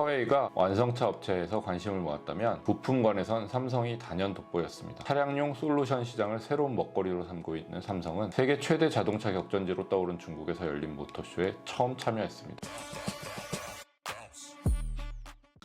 화웨이가 완성차 업체에서 관심을 모았다면 부품관에선 삼성이 단연 돋보였습니다. 차량용 솔루션 시장을 새로운 먹거리로 삼고 있는 삼성은 세계 최대 자동차 격전지로 떠오른 중국에서 열린 모터쇼에 처음 참여했습니다.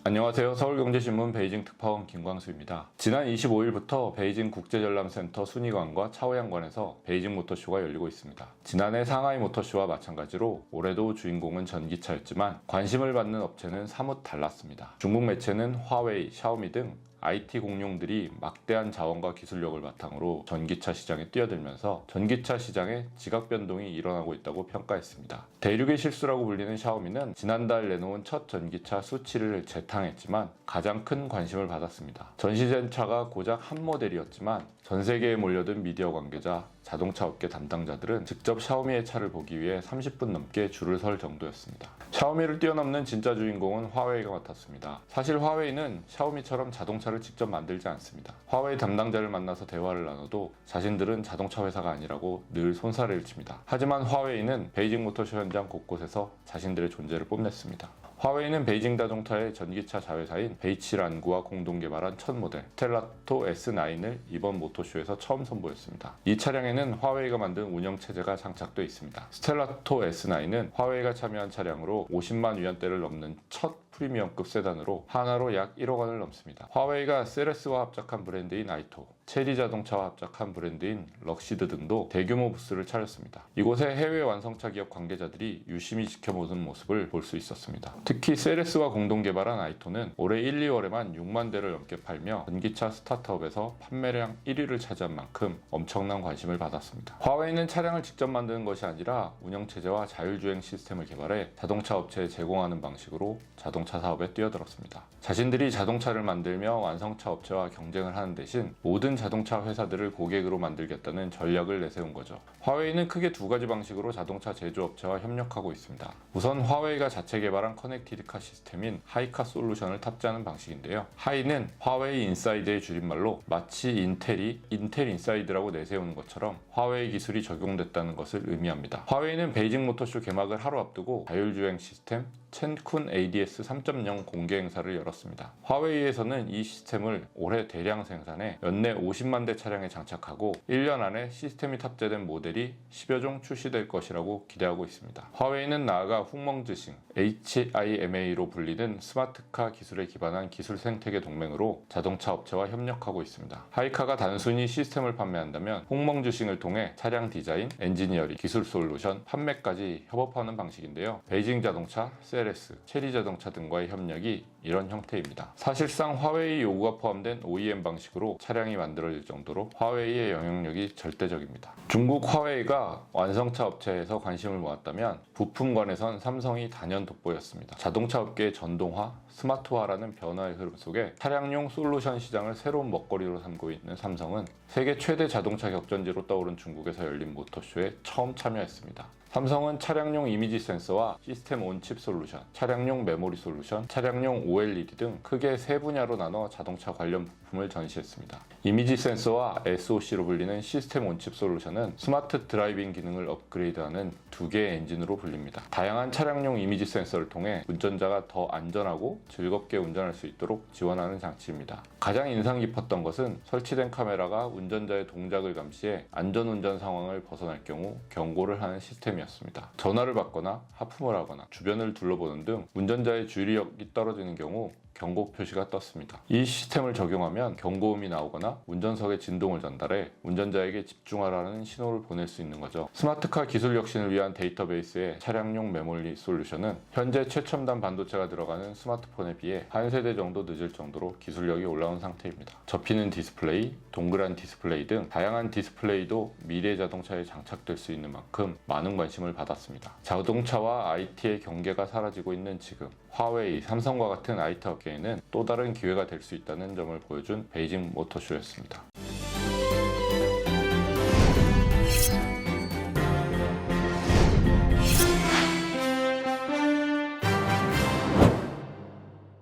안녕하세요. 서울경제신문 베이징 특파원 김광수입니다. 지난 25일부터 베이징 국제전람센터 순위관과 차오양관에서 베이징 모터쇼가 열리고 있습니다. 지난해 상하이 모터쇼와 마찬가지로 올해도 주인공은 전기차였지만 관심을 받는 업체는 사뭇 달랐습니다. 중국 매체는 화웨이, 샤오미 등 IT 공룡들이 막대한 자원과 기술력을 바탕으로 전기차 시장에 뛰어들면서 전기차 시장에 지각 변동이 일어나고 있다고 평가했습니다. 대륙의 실수라고 불리는 샤오미는 지난달 내놓은 첫 전기차 수치를 재탕했지만 가장 큰 관심을 받았습니다. 전시전차가 고작 한 모델이었지만 전 세계에 몰려든 미디어 관계자, 자동차 업계 담당자들은 직접 샤오미의 차를 보기 위해 30분 넘게 줄을 설 정도였습니다. 샤오미를 뛰어넘는 진짜 주인공은 화웨이가 맡았습니다. 사실 화웨이는 샤오미처럼 자동차를 직접 만들지 않습니다. 화웨이 담당자를 만나서 대화를 나눠도 자신들은 자동차 회사가 아니라고 늘 손살을 칩니다. 하지만 화웨이는 베이징 모터쇼 현장 곳곳에서 자신들의 존재를 뽐냈습니다. 화웨이는 베이징 자동차의 전기차 자회사인 베이치란구와 공동 개발한 첫 모델 스텔라토 S9을 이번 모터쇼에서 처음 선보였습니다. 이 차량에는 화웨이가 만든 운영체제가 장착되어 있습니다. 스텔라토 S9은 화웨이가 참여한 차량으로 50만 위안대를 넘는 첫 프리미엄급 세단으로 하나로 약 1억 원을 넘습니다. 화웨이가 세레스와 합작한 브랜드인 아이토, 체리 자동차와 합작한 브랜드인 럭시드 등도 대규모 부스를 차렸습니다. 이곳에 해외 완성차 기업 관계자들이 유심히 지켜보는 모습을 볼 수 있었습니다. 특히 세레스와 공동 개발한 아이토는 올해 1, 2월에만 6만 대를 넘게 팔며 전기차 스타트업에서 판매량 1위를 차지한 만큼 엄청난 관심을 받았습니다. 화웨이는 차량을 직접 만드는 것이 아니라 운영체제와 자율주행 시스템을 개발해 자동차 업체에 제공하는 방식으로 자동차 사업에 뛰어들었습니다. 자신들이 자동차를 만들며 완성차 업체와 경쟁을 하는 대신 모든 자동차 회사들을 고객으로 만들겠다는 전략을 내세운 거죠. 화웨이는 크게 두 가지 방식으로 자동차 제조업체와 협력하고 있습니다. 우선 화웨이가 자체 개발한 커넥티드카 시스템인 하이카 솔루션을 탑재하는 방식인데요. 하이는 화웨이 인사이드의 줄임말로 마치 인텔이 인텔 인사이드라고 내세우는 것처럼 화웨이 기술이 적용됐다는 것을 의미합니다. 화웨이는 베이징 모터쇼 개막을 하루 앞두고 자율주행 시스템 첸쿤 ADS 3.0 공개 행사를 열었습니다. 화웨이에서는 이 시스템을 올해 대량 생산해 연내 50만 대 차량에 장착하고 1년 안에 시스템이 탑재된 모델이 10여 종 출시될 것이라고 기대하고 있습니다. 화웨이는 나아가 훅멍즈싱, HIMA로 불리는 스마트카 기술에 기반한 기술 생태계 동맹으로 자동차 업체와 협력하고 있습니다. 하이카가 단순히 시스템을 판매한다면 훅멍즈싱을 통해 차량 디자인, 엔지니어링, 기술 솔루션, 판매까지 협업하는 방식인데요. 베이징 자동차, 세레스, 체리 자동차 등과의 협력이 이런 형태입니다. 사실상 화웨이 요구가 포함된 OEM 방식으로 차량이 만들어질 정도로 화웨이의 영향력이 절대적입니다. 중국 화웨이가 완성차 업체에서 관심을 모았다면 부품관에선 삼성이 단연 돋보였습니다. 자동차 업계의 전동화, 스마트화라는 변화의 흐름 속에 차량용 솔루션 시장을 새로운 먹거리로 삼고 있는 삼성은 세계 최대 자동차 격전지로 떠오른 중국에서 열린 모터쇼에 처음 참여했습니다. 삼성은 차량용 이미지 센서와 시스템 온칩 솔루션, 차량용 메모리 솔루션, 차량용 OLED 등 크게 세 분야로 나눠 자동차 관련 부품을 전시했습니다. 이미지 센서와 SoC로 불리는 시스템 온칩 솔루션은 스마트 드라이빙 기능을 업그레이드하는 두 개의 엔진으로 불립니다. 다양한 차량용 이미지 센서를 통해 운전자가 더 안전하고 즐겁게 운전할 수 있도록 지원하는 장치입니다. 가장 인상 깊었던 것은 설치된 카메라가 운전자의 동작을 감시해 안전운전 상황을 벗어날 경우 경고를 하는 시스템이었습니다. 전화를 받거나 하품을 하거나 주변을 둘러보는 등 운전자의 주의력이 떨어지는 경우 경고 표시가 떴습니다. 이 시스템을 적용하면 경고음이 나오거나 운전석에 진동을 전달해 운전자에게 집중하라는 신호를 보낼 수 있는 거죠. 스마트카 기술 혁신을 위한 데이터베이스의 차량용 메모리 솔루션은 현재 최첨단 반도체가 들어가는 스마트폰에 비해 한 세대 정도 늦을 정도로 기술력이 올라온 상태입니다. 접히는 디스플레이, 동그란 디스플레이 등 다양한 디스플레이도 미래 자동차에 장착될 수 있는 만큼 많은 관심을 받았습니다. 자동차와 IT의 경계가 사라지고 있는 지금 화웨이, 삼성과 같은 IT 업계에는 또 다른 기회가 될 수 있다는 점을 보여준 베이징 모터쇼였습니다.